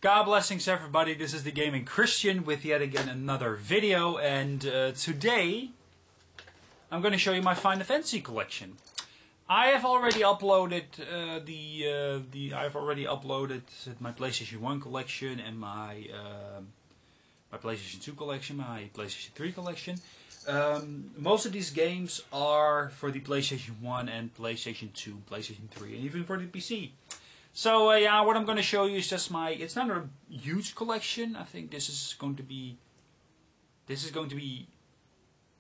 God blessings everybody, this is the Gaming Christian with yet again another video, and today I'm going to show you my Final Fantasy collection. I have already uploaded my PlayStation 1 collection and my PlayStation 2 collection, my PlayStation 3 collection. Most of these games are for the PlayStation 1 and PlayStation 2, PlayStation 3, and even for the PC. So yeah, what I'm going to show you is just it's not a huge collection. I think this is going to be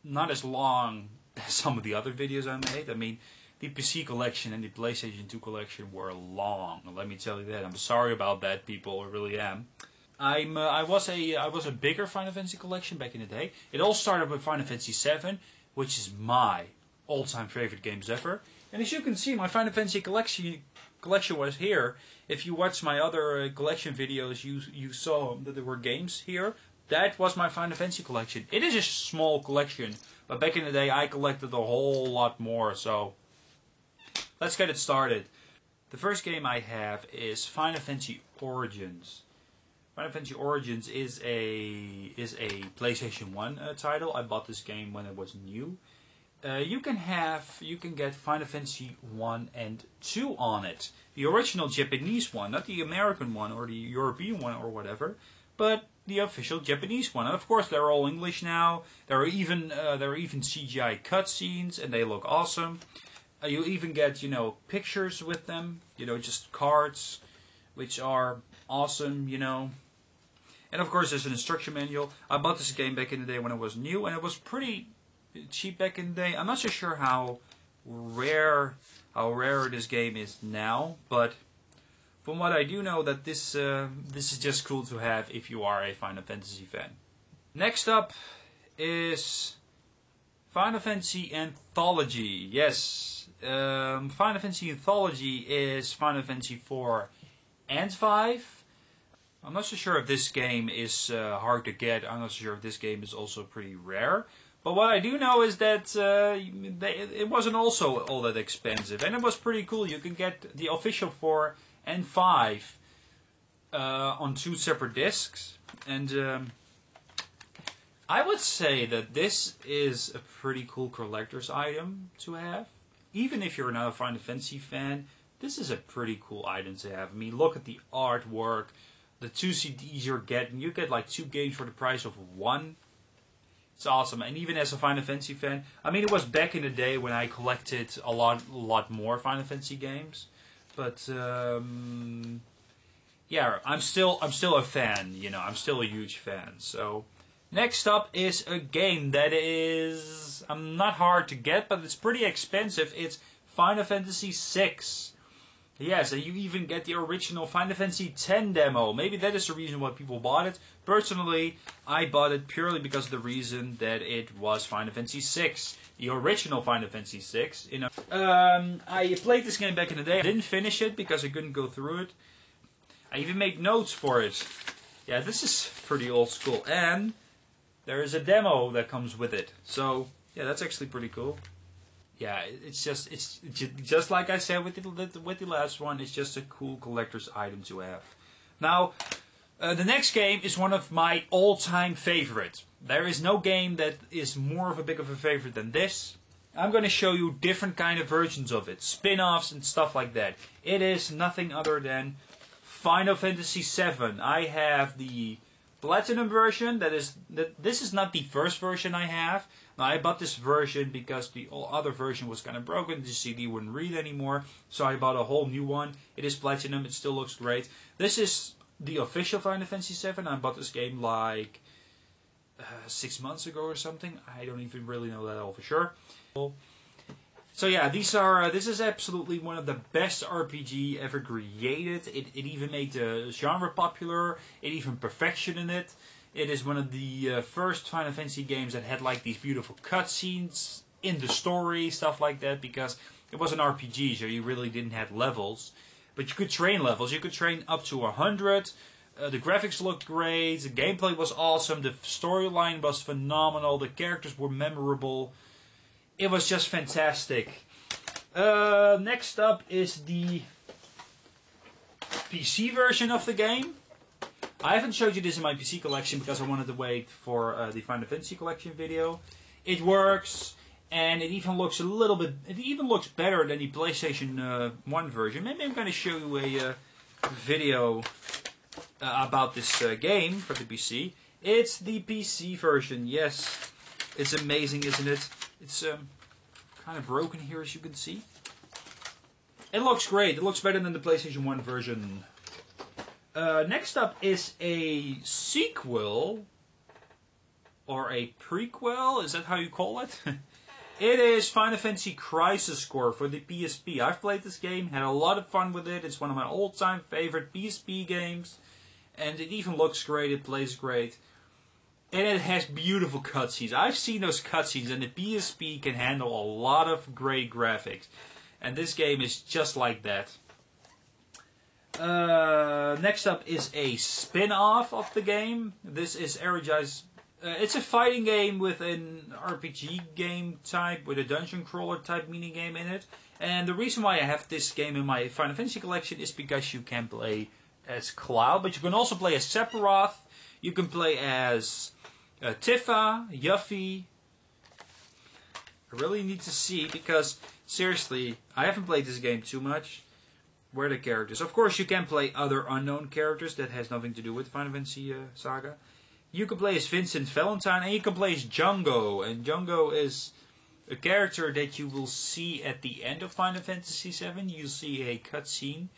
not as long as some of the other videos I made. I mean, the PC collection and the PlayStation 2 collection were long. Let me tell you that. I'm sorry about that, people. I really am. I was a bigger Final Fantasy collection back in the day. It all started with Final Fantasy 7, which is my all-time favorite games ever. And as you can see, my Final Fantasy collection was here. If you watch my other collection videos, you saw that there were games here. That was my Final Fantasy collection. It is a small collection, but back in the day I collected a whole lot more. So let's get it started. The first game I have is Final Fantasy Origins. Final Fantasy Origins is a PlayStation 1 title. I bought this game when it was new. You can get Final Fantasy 1 and 2 on it. The original Japanese one, not the American one or the European one or whatever, but the official Japanese one. And of course, they're all English now. There are even CGI cutscenes, and they look awesome. You even get pictures with them, just cards, which are awesome, And of course, there's an instruction manual. I bought this game back in the day when it was new, and it was pretty cheap back in the day. I'm not so sure how rare this game is now, but from what I do know, that this is just cool to have if you are a Final Fantasy fan. Next up is Final Fantasy Anthology. Yes, Final Fantasy Anthology is Final Fantasy 4 and 5. I'm not so sure if this game is hard to get. I'm not so sure if this game is also pretty rare. But what I do know is that it wasn't also all that expensive, and it was pretty cool. You can get the official 4 and 5 on 2 separate discs, and I would say that this is a pretty cool collector's item to have. Even if you're not a Final Fantasy fan, this is a pretty cool item to have. I mean, look at the artwork, the 2 CDs you're getting. You get like 2 games for the price of 1. It's awesome, and even as a Final Fantasy fan, I mean, it was back in the day when I collected a lot more Final Fantasy games, but yeah, I'm still a fan. I'm still a huge fan. So next up is a game that is not hard to get, but it's pretty expensive. It's Final Fantasy VI. Yes, and you even get the original Final Fantasy X demo. Maybe that is the reason why people bought it. Personally, I bought it purely because of the reason that it was Final Fantasy VI. The original Final Fantasy VI. I played this game back in the day. I didn't finish it because I couldn't go through it. I even made notes for it. Yeah, this is pretty old school. And there is a demo that comes with it. So, yeah, that's actually pretty cool. Yeah, it's just like I said with the last one. It's just a cool collector's item to have. Now, the next game is one of my all-time favorites. There is no game that is more of a big of a favorite than this. I'm going to show you different kind of versions of it, spin-offs and stuff like that. It is nothing other than Final Fantasy VII. I have the Platinum version. This is not the first version I have. Now, I bought this version because the other version was kind of broken. The CD wouldn't read anymore, so I bought a whole new one. It is Platinum. It still looks great. This is the official Final Fantasy VII. I bought this game like 6 months ago or something. I don't even really know that all for sure. So yeah, this is absolutely one of the best RPG ever created. It even made the genre popular. It even perfected it. It is one of the first Final Fantasy games that had like these beautiful cutscenes in the story, stuff like that, because it was an RPG, so you really didn't have levels. But you could train levels. You could train up to 100. The graphics looked great. The gameplay was awesome. The storyline was phenomenal. The characters were memorable. It was just fantastic. Next up is the PC version of the game. I haven't showed you this in my PC collection because I wanted to wait for the Final Fantasy collection video. It works, and it even looks a little bit. It even looks better than the PlayStation 1 version. Maybe I'm going to show you a video about this game for the PC. It's the PC version. Yes, it's amazing, isn't it? It's kind of broken here, as you can see. It looks great. It looks better than the PlayStation 1 version. Next up is a sequel, or a prequel, is that how you call it? It is Final Fantasy Crisis Core for the PSP. I've played this game, had a lot of fun with it. It's one of my all-time favorite PSP games, and it even looks great, it plays great. And it has beautiful cutscenes. I've seen those cutscenes, and the PSP can handle a lot of great graphics. And this game is just like that. Next up is a spin-off of the game. This is Erigi's. It's a fighting game with an RPG game type, with a dungeon crawler type minigame in it. And the reason why I have this game in my Final Fantasy collection is because you can play as Cloud, but you can also play as Sephiroth. You can play as Tifa, Yuffie. I really need to see, because seriously, I haven't played this game too much. Where are the characters? Of course, you can play other unknown characters that has nothing to do with Final Fantasy Saga. You can play as Vincent Valentine, and you can play as Django. And Django is a character that you will see at the end of Final Fantasy VII. You'll see a cutscene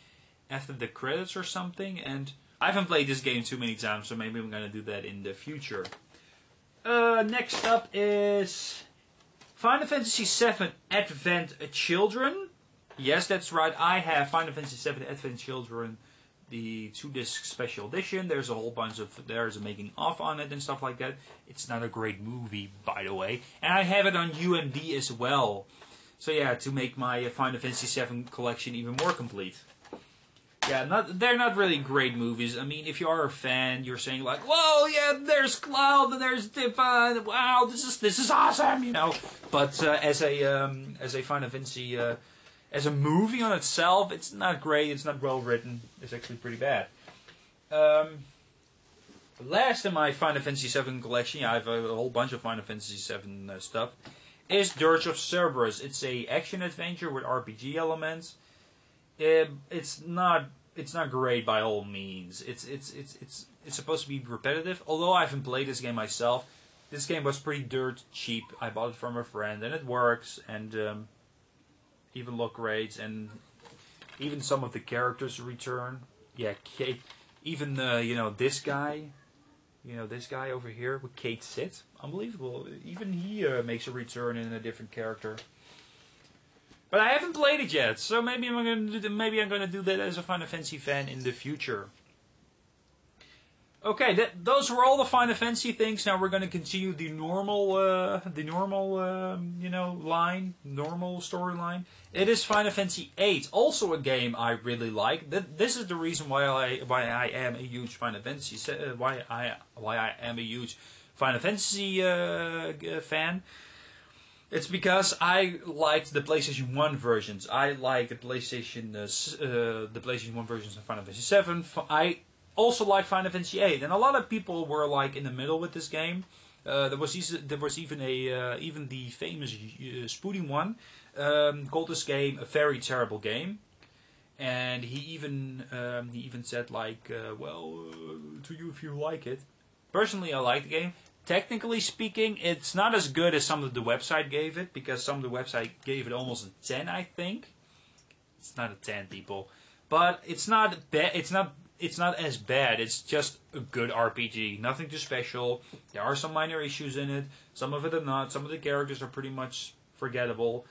after the credits or something. And I haven't played this game too many times, so maybe I'm going to do that in the future. Next up is Final Fantasy VII Advent Children. Yes, that's right. I have Final Fantasy VII Advent Children, the 2-disc special edition. There's a whole bunch of, there's a making of on it and stuff like that. It's not a great movie, by the way. And I have it on UMD as well. So yeah, to make my Final Fantasy VII collection even more complete. Yeah, they're not really great movies. I mean, if you are a fan, you're saying like, "Whoa, yeah, there's Cloud and there's Tifa, and wow, this is awesome," you know. But as a Final Fantasy, as a movie on itself, it's not great. It's not well written. It's actually pretty bad. Last in my Final Fantasy VII collection, yeah, I have a whole bunch of Final Fantasy VII stuff, is Dirge of Cerberus. It's a action adventure with RPG elements. It's not great by all means. It's supposed to be repetitive. Although I haven't played this game myself, this game was pretty dirt cheap. I bought it from a friend, and it works, and even look great, and even some of the characters return. Yeah, Kate. Even this guy, this guy over here with Kate Sid, unbelievable. Even he makes a return in a different character. But I haven't played it yet, so maybe I'm gonna do that as a Final Fantasy fan in the future. Okay, those were all the Final Fantasy things. Now we're gonna continue the normal storyline. It is Final Fantasy VIII, also a game I really like. This is the reason why I am a huge Final Fantasy why I am a huge Final Fantasy fan. It's because I liked the PlayStation 1 versions. I like the PlayStation 1 versions of Final Fantasy VII. I also like Final Fantasy VIII, and a lot of people were like in the middle with this game. There was even the famous Spoody one called this game a very terrible game, and he even said like, to you if you like it. Personally, I like the game. Technically speaking, it's not as good as some of the website gave it, because some of the website gave it almost a 10, I think. It's not a 10, people, but it's not bad. It's not as bad. It's just a good RPG. Nothing too special. There are some minor issues in it. Some of it are not. Some of the characters are pretty much forgettable.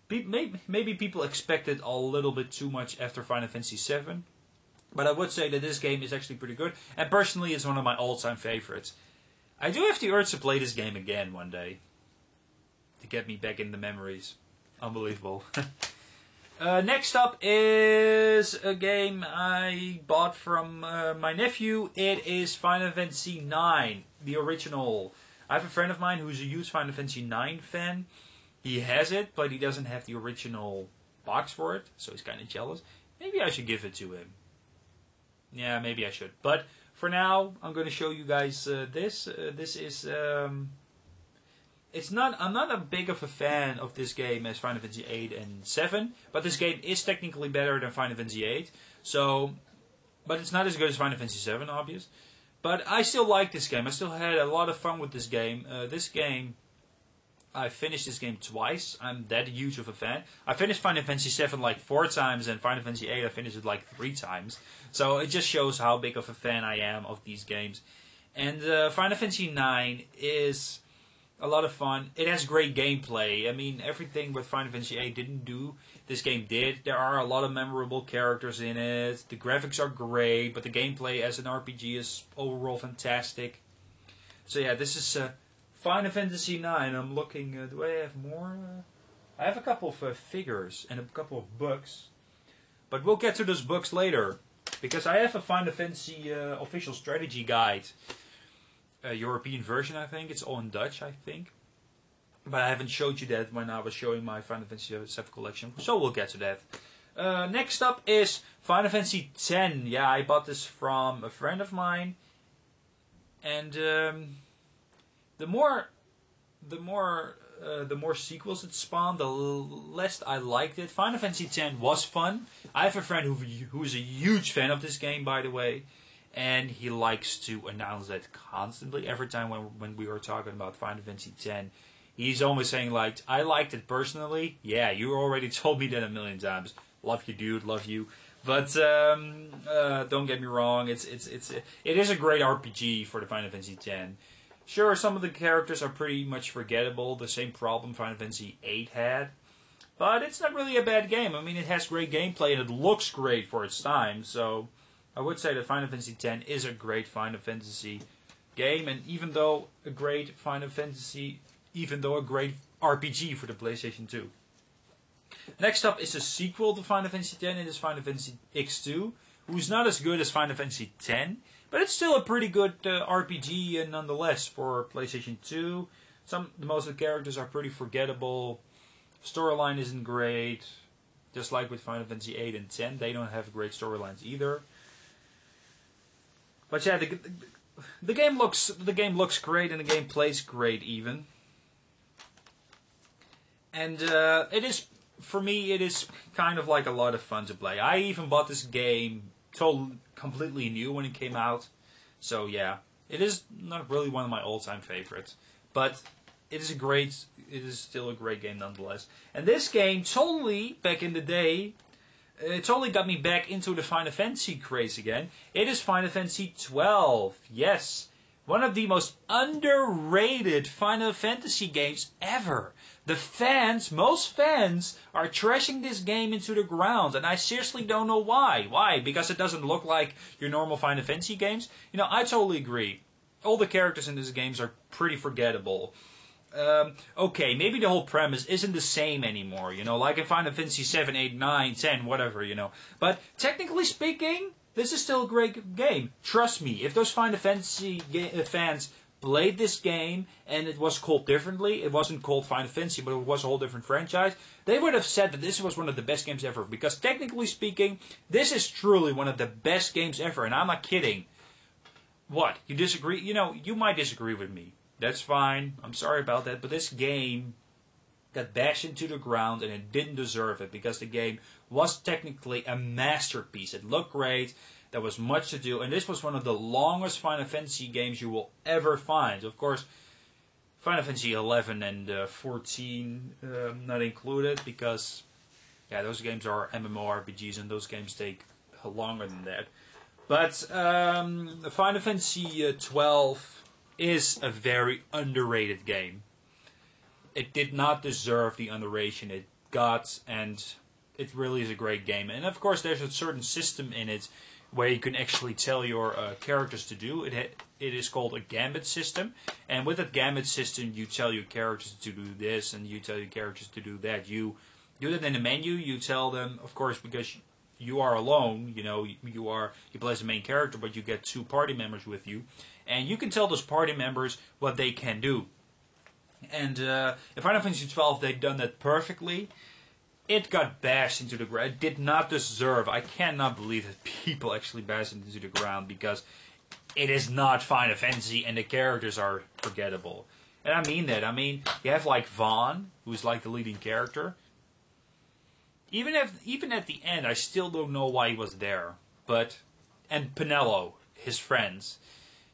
Maybe people expected a little bit too much after Final Fantasy VII, but I would say that this game is actually pretty good. And personally, it's one of my all-time favorites. I do have the urge to play this game again one day, to get me back in the memories. Unbelievable. Next up is a game I bought from my nephew. It is Final Fantasy IX, the original. I have a friend of mine who's a huge Final Fantasy IX fan. He has it, but he doesn't have the original box for it, so he's kind of jealous. Maybe I should give it to him. Yeah, maybe I should. But For now, I'm going to show you guys this. This is... I'm not a big of a fan of this game as Final Fantasy 8 and 7, but this game is technically better than Final Fantasy 8. So, but it's not as good as Final Fantasy 7, obvious. But I still like this game. I still had a lot of fun with this game. I finished this game twice. I'm that huge of a fan. I finished Final Fantasy 7 like 4 times, and Final Fantasy 8 I finished it like 3 times. So it just shows how big of a fan I am of these games. And Final Fantasy 9 is a lot of fun. It has great gameplay. I mean, everything what Final Fantasy 8 didn't do, this game did. There are a lot of memorable characters in it. The graphics are great, but the gameplay as an RPG is overall fantastic. So yeah, this is Final Fantasy 9. I'm looking, do I have more? I have a couple of figures and a couple of books. But we'll get to those books later. Because I have a Final Fantasy official strategy guide. A European version, I think. It's all in Dutch, I think. But I haven't showed you that when I was showing my Final Fantasy 7 collection. So we'll get to that. Next up is Final Fantasy X. Yeah, I bought this from a friend of mine. And the more sequels it spawned, the less I liked it. Final Fantasy X was fun. I have a friend who is a huge fan of this game, by the way. And he likes to announce that constantly. Every time when we were talking about Final Fantasy X, he's always saying like, I liked it personally. Yeah, you already told me that a million times. Love you, dude. Love you. But don't get me wrong. It is a great RPG for the Final Fantasy X. Sure, some of the characters are pretty much forgettable. The same problem Final Fantasy VIII had. But it's not really a bad game. I mean, it has great gameplay and it looks great for its time. So I would say that Final Fantasy X is a great Final Fantasy game, and even though a great RPG for the PlayStation 2. Next up is a sequel to Final Fantasy X, and it is Final Fantasy X2, who's not as good as Final Fantasy X, but it's still a pretty good RPG nonetheless for PlayStation 2. Most of the characters are pretty forgettable. Storyline isn't great, just like with Final Fantasy 8 and 10. They don't have great storylines either. But yeah, the game looks great and the game plays great even. And it is, for me, it is kind of like a lot of fun to play. I even bought this game completely new when it came out. So yeah, it is not really one of my all-time favorites, but it is still a great game nonetheless. And this game totally, back in the day, it totally got me back into the Final Fantasy craze again. It is Final Fantasy 12. Yes. One of the most underrated Final Fantasy games ever. Most fans are trashing this game into the ground, and I seriously don't know why. Why? Because it doesn't look like your normal Final Fantasy games? You know, I totally agree. All the characters in these games are pretty forgettable. Okay, maybe the whole premise isn't the same anymore, you know, like in Final Fantasy 7, 8, 9, 10, whatever, you know. But technically speaking, this is still a great game. Trust me, if those Final Fantasy fans played this game and it was called differently, it wasn't called Final Fantasy, but it was a whole different franchise, they would have said that this was one of the best games ever. Because technically speaking, this is truly one of the best games ever, and I'm not kidding. What? You disagree? You know, you might disagree with me. That's fine. I'm sorry about that. But this game got bashed into the ground and it didn't deserve it because the game was technically a masterpiece. It looked great. There was much to do. And this was one of the longest Final Fantasy games you will ever find. Of course, Final Fantasy 11 and 14 not included because, yeah, those games are MMORPGs and those games take longer than that. But Final Fantasy 12 is a very underrated game. It did not deserve the underration it got, and it really is a great game. And of course, there's a certain system in it where you can actually tell your characters to do. It is called a gambit system, and with that gambit system, you tell your characters to do this, and you tell your characters to do that. You do that in the menu. You tell them, of course, because you are alone. You know, you play as the main character, but you get 2 party members with you. And you can tell those party members what they can do. And in Final Fantasy XII, they've done that perfectly. It got bashed into the ground. It did not deserve. I cannot believe that people actually bashed it into the ground because it is not Final Fantasy, and the characters are forgettable. And I mean that. I mean, you have like Vaughn, who's like the leading character. Even at the end, I still don't know why he was there. And Penelo, his friends.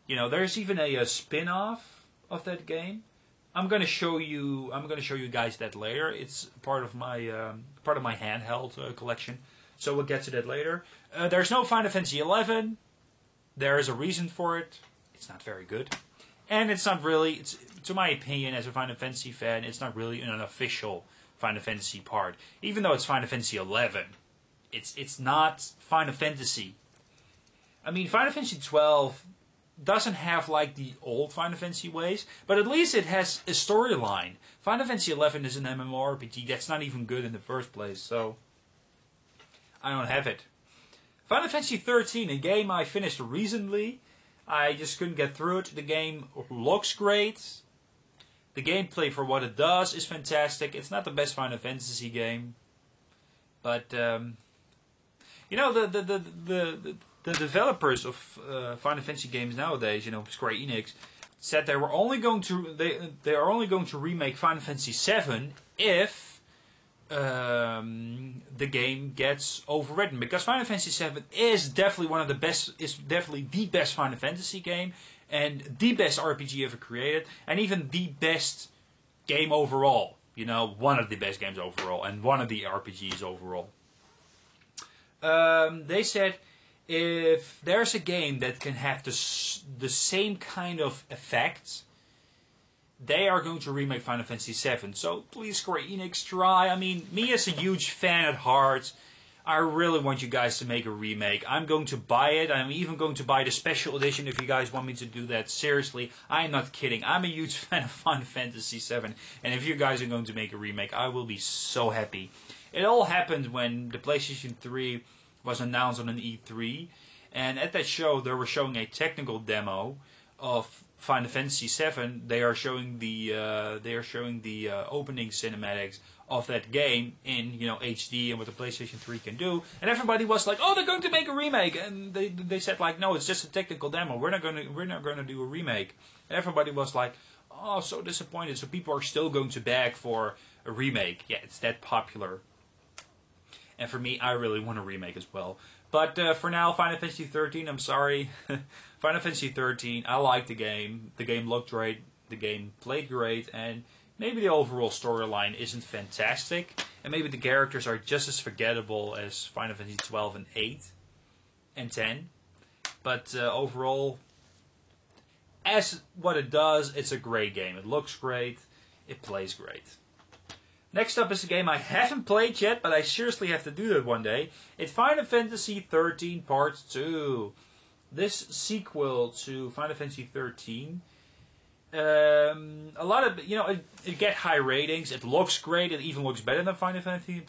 You know, there's even a spin-off of that game. I'm gonna show you guys that later. It's part of my handheld collection. So we'll get to that later. There's no Final Fantasy 11. There is a reason for it. It's not very good, and it's not really. To my opinion, as a Final Fantasy fan, it's not really an official Final Fantasy part. Even though it's Final Fantasy 11, it's not Final Fantasy. I mean, Final Fantasy 12 doesn't have like the old Final Fantasy ways, but at least it has a storyline. Final Fantasy 11 is an MMORPG that's not even good in the first place, so I don't have it. Final Fantasy 13, a game I finished recently. I just couldn't get through it. The game looks great. The gameplay for what it does is fantastic. It's not the best Final Fantasy game, but you know, the developers of Final Fantasy games nowadays, you know, Square Enix, said they are only going to remake Final Fantasy VII if the game gets overwritten, because Final Fantasy VII is definitely the best Final Fantasy game, and the best RPG ever created, and even the best game overall. You know, one of the best games overall, and one of the RPGs overall. They said if there's a game that can have the same kind of effects, they are going to remake Final Fantasy VII. So please, Square Enix, try. I mean, me as a huge fan at heart, I really want you guys to make a remake. I'm going to buy it. I'm even going to buy the special edition if you guys want me to do that. Seriously, I'm not kidding. I'm a huge fan of Final Fantasy VII. And if you guys are going to make a remake, I will be so happy. It all happened when the PlayStation 3 was announced on an E3. And at that show, they were showing a technical demo of Final Fantasy VII. They are showing the opening cinematics of that game in, you know, HD and what the PlayStation 3 can do, and everybody was like, "Oh, they're going to make a remake," and they said like, "No, it's just a technical demo. We're not going to do a remake." And everybody was like, "Oh, so disappointed." So people are still going to beg for a remake. Yeah, it's that popular. And for me, I really want a remake as well. But for now, Final Fantasy 13, I'm sorry. Final Fantasy 13, I like the game. The game looked great. The game played great. And maybe the overall storyline isn't fantastic. And maybe the characters are just as forgettable as Final Fantasy 12 and 8 and 10. But overall, as what it does, it's a great game. It looks great. It plays great. Next up is a game I haven't played yet, but I seriously have to do that one day. It's Final Fantasy 13 Part 2. This sequel to Final Fantasy 13. A lot of, you know, it get high ratings. It looks great. It even looks better than Final Fantasy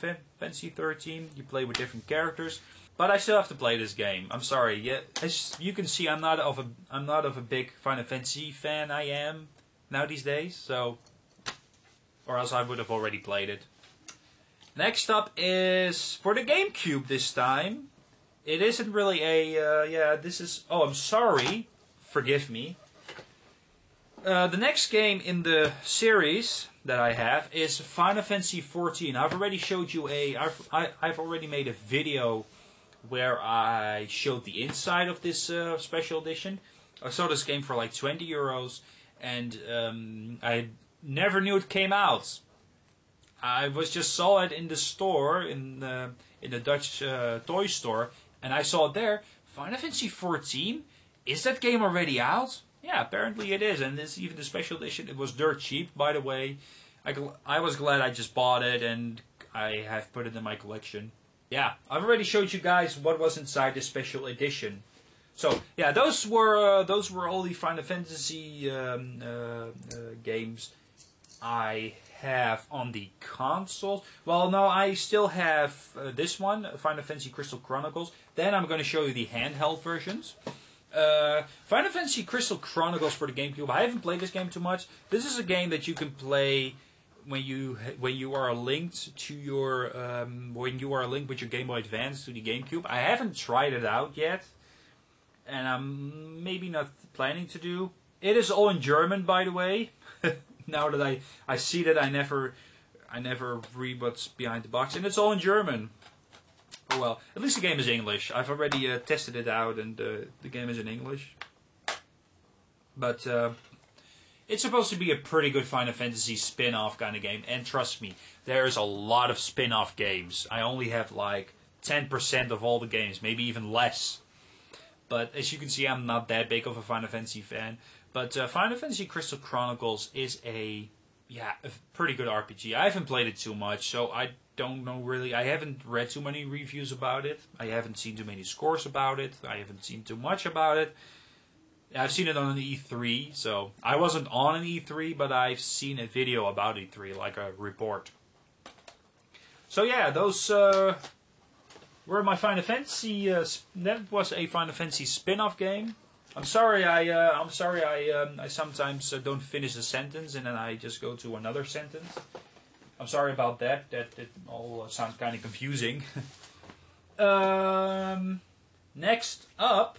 13. You play with different characters. But I still have to play this game. I'm sorry. Yeah, as you can see, I'm not of a big Final Fantasy fan. I am now these days, so... or else I would have already played it. Next up is for the GameCube this time. It isn't really a, this is, oh, I'm sorry. Forgive me. The next game in the series that I have is Final Fantasy 14. I've already showed you I've already made a video where I showed the inside of this special edition. I saw this game for like €20, and I never knew it came out. I just saw it in the store, in the Dutch toy store, and I saw it there. Final Fantasy 14? Is that game already out? Yeah, apparently it is, and it's even the special edition. It was dirt cheap, by the way. I was glad I just bought it, and I have put it in my collection. Yeah, I've already showed you guys what was inside the special edition. So yeah, those were all the Final Fantasy games I have on the console. Well, no, I still have this one, Final Fantasy Crystal Chronicles. Then I'm going to show you the handheld versions. Final Fantasy Crystal Chronicles for the GameCube. I haven't played this game too much. This is a game that you can play when you are linked to your when you are linked with your Game Boy Advance to the GameCube. I haven't tried it out yet. and I'm maybe not planning to do. It is all in German, by the way. Now that I see that I never read what's behind the box, and it's all in German. Oh well, at least the game is English. I've already tested it out, and the game is in English. But it's supposed to be a pretty good Final Fantasy spin-off kind of game, and trust me, there's a lot of spin-off games. I only have like 10% of all the games, maybe even less. But as you can see, I'm not that big of a Final Fantasy fan. But Final Fantasy Crystal Chronicles is a pretty good RPG. I haven't played it too much, so I don't know really. I haven't read too many reviews about it. I haven't seen too many scores about it. I haven't seen too much about it. I've seen it on an E3, so I wasn't on an E3, but I've seen a video about E3, like a report. So yeah, those were my Final Fantasy. That was a Final Fantasy spin-off game. I'm sorry. I sometimes don't finish a sentence and then I just go to another sentence. I'm sorry about that. That it all sounds kind of confusing. Next up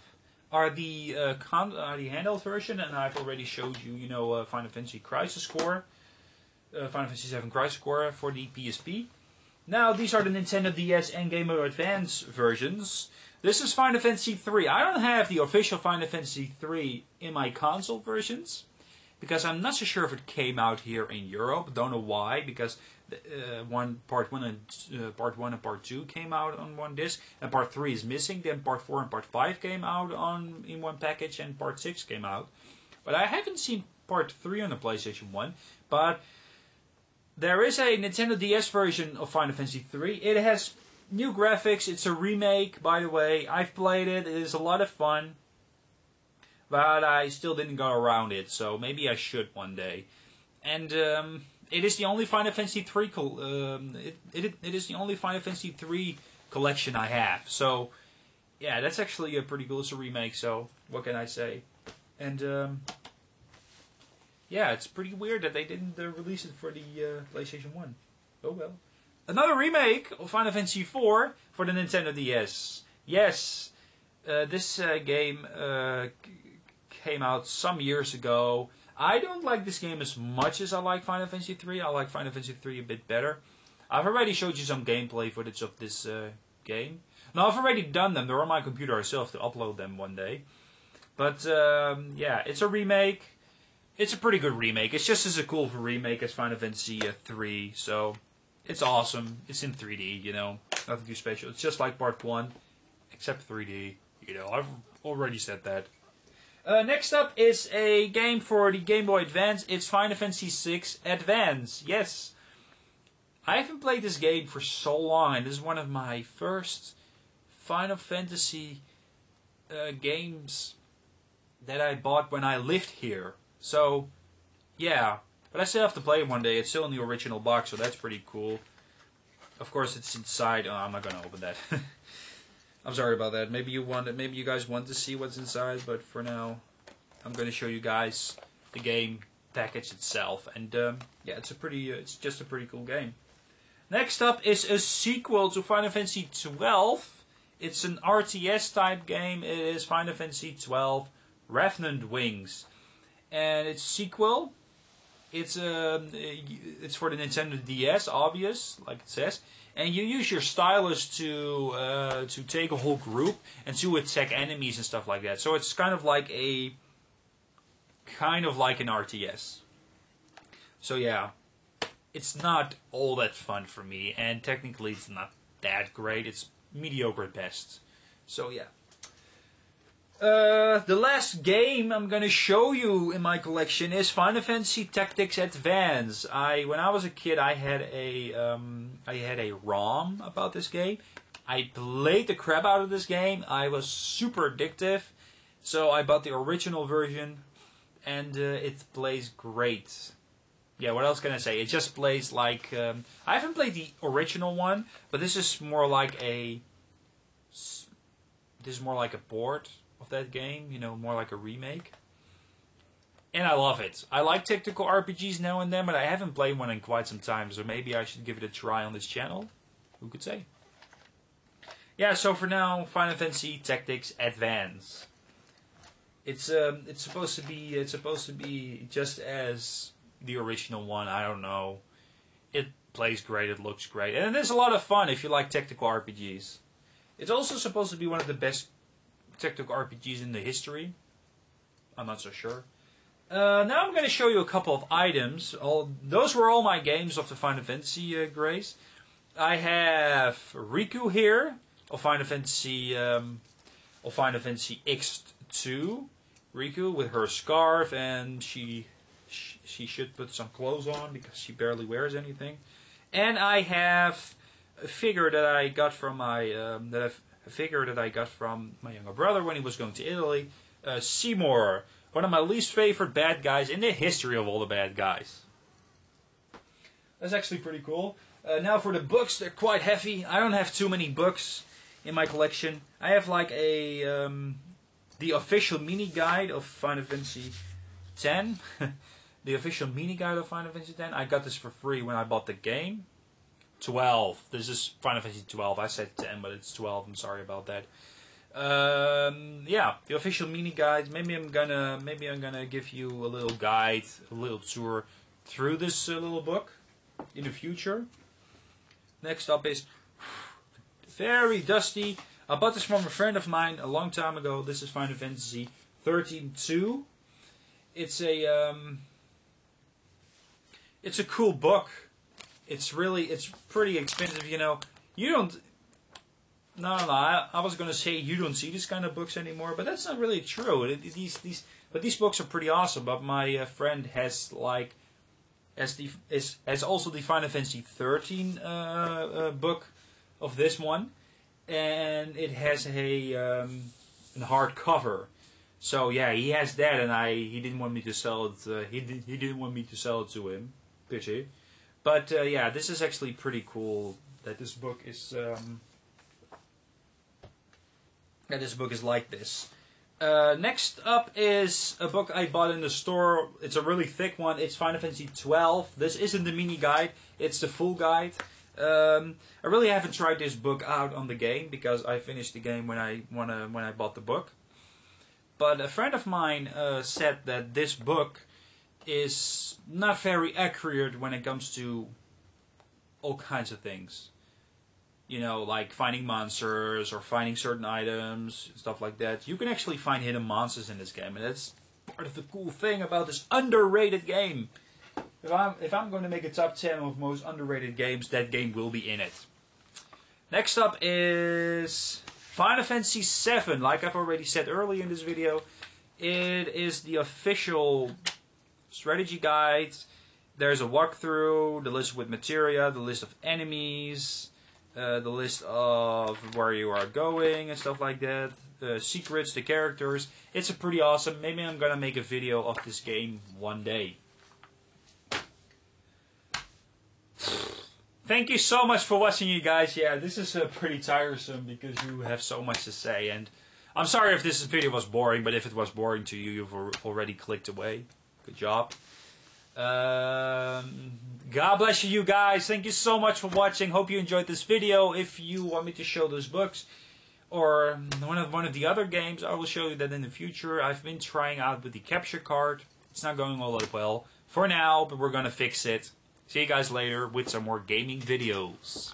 are the handheld version, and I've already showed you, Final Fantasy Crisis Core, Final Fantasy VII Crisis Core for the PSP. Now these are the Nintendo DS and Game Boy Advance versions. This is Final Fantasy III. I don't have the official Final Fantasy III in my console versions, because I'm not so sure if it came out here in Europe. Don't know why, because part one and part 2 came out on one disc, and part 3 is missing. Then part 4 and part 5 came out in one package, and part 6 came out. But I haven't seen part 3 on the PlayStation 1. But there is a Nintendo DS version of Final Fantasy III. It has new graphics. It's a remake, by the way. I've played it. It is a lot of fun. But I still didn't go around it, so maybe I should one day. And it is the only Final Fantasy III it is the only Final Fantasy III collection I have. So yeah, that's actually a pretty cool. It's a remake, so what can I say? And yeah, it's pretty weird that they didn't release it for the PlayStation 1. Oh well. Another remake of Final Fantasy IV for the Nintendo DS. Yes, this game came out some years ago. I don't like this game as much as I like Final Fantasy III. I like Final Fantasy III a bit better. I've already showed you some gameplay footage of this game. Now, I've already done them. They're on my computer. I still have to upload them one day. But, yeah, it's a remake. It's a pretty good remake. It's just as a cool remake as Final Fantasy III. So, it's awesome. It's in 3D, Nothing too special. It's just like Part 1, except 3D. I've already said that. Next up is a game for the Game Boy Advance. It's Final Fantasy VI Advance. Yes. I haven't played this game for so long, and this is one of my first Final Fantasy games that I bought when I lived here. So, yeah. But I still have to play it one day. It's still in the original box, so that's pretty cool. Of course, it's inside. Oh, I'm not going to open that. I'm sorry about that. Maybe you guys want to see what's inside, but for now, I'm going to show you guys the game package itself. And yeah, it's just a pretty cool game. Next up is a sequel to Final Fantasy XII. It's an RTS type game. It is Final Fantasy XII Revenant Wings, and it's sequel. It's for the Nintendo DS, obvious, like it says. And you use your stylus to take a whole group and to attack enemies and stuff like that. So it's kind of like an RTS. So yeah, it's not all that fun for me, and technically it's not that great. It's mediocre at best. So yeah. The last game I'm gonna show you in my collection is Final Fantasy Tactics Advance. When I was a kid, I had a ROM about this game. I played the crap out of this game. I was super addictive, so I bought the original version, and it plays great. Yeah, what else can I say? It just plays like I haven't played the original one, but this is more like a port of that game, more like a remake. And I love it. I like tactical RPGs now and then, but I haven't played one in quite some time, so maybe I should give it a try on this channel. Who could say? Yeah, so for now, Final Fantasy Tactics Advance. It's supposed to be just as the original one. I don't know. It plays great. It looks great, and it is a lot of fun if you like tactical RPGs. It's also supposed to be one of the best tactical RPGs in the history. I'm not so sure. Now I'm going to show you a couple of items. Those were all my games of the Final Fantasy Grace. I have Riku here of Final Fantasy X2. Riku with her scarf, and she should put some clothes on because she barely wears anything. And I have a figure that I got from my younger brother when he was going to Italy. Seymour, one of my least favorite bad guys in the history of all the bad guys. That's actually pretty cool. Now for the books, they're quite heavy. I don't have too many books in my collection. I have like the official mini guide of Final Fantasy X. The official mini guide of Final Fantasy X. I got this for free when I bought the game. 12. This is Final Fantasy 12. I said 10, but it's 12. I'm sorry about that. Yeah, the official mini guide. Maybe I'm gonna give you a little guide, a little tour through this little book in the future. Next up is very dusty. I bought this from a friend of mine a long time ago. This is Final Fantasy 13-2. It's a cool book. It's pretty expensive, you know. You don't. No. I was gonna say you don't see this kind of books anymore, but that's not really true. These books are pretty awesome. But my friend has also the Final Fantasy 13 book of this one, and it has a hardcover. So yeah, he has that, and he didn't want me to sell it. He didn't want me to sell it to him. Pity. But yeah, this is actually pretty cool that this book is like this. Next up is a book I bought in the store. It's a really thick one. It's Final Fantasy 12. This isn't the mini guide. It's the full guide. I really haven't tried this book out on the game because I finished the game when I bought the book. But a friend of mine said that this book is not very accurate when it comes to all kinds of things. You know, like finding monsters or finding certain items, stuff like that. You can actually find hidden monsters in this game, and that's part of the cool thing about this underrated game. If I'm going to make a top 10 of most underrated games, that game will be in it. Next up is Final Fantasy VII. Like I've already said earlier in this video, it is the official strategy guide. There's a walkthrough, the list with materia, the list of enemies, the list of where you are going and stuff like that, the secrets, the characters. It's a pretty awesome. Maybe I'm gonna make a video of this game one day. Thank you so much for watching, you guys. Yeah, this is pretty tiresome because you have so much to say, and I'm sorry if this video was boring, but if it was boring to you, you've already clicked away. Good job. God bless you guys. Thank you so much for watching. Hope you enjoyed this video. If you want me to show those books or one of the other games, I will show you that in the future. I've been trying out with the capture card. It's not going all that well for now, but we're gonna fix it. See you guys later with some more gaming videos.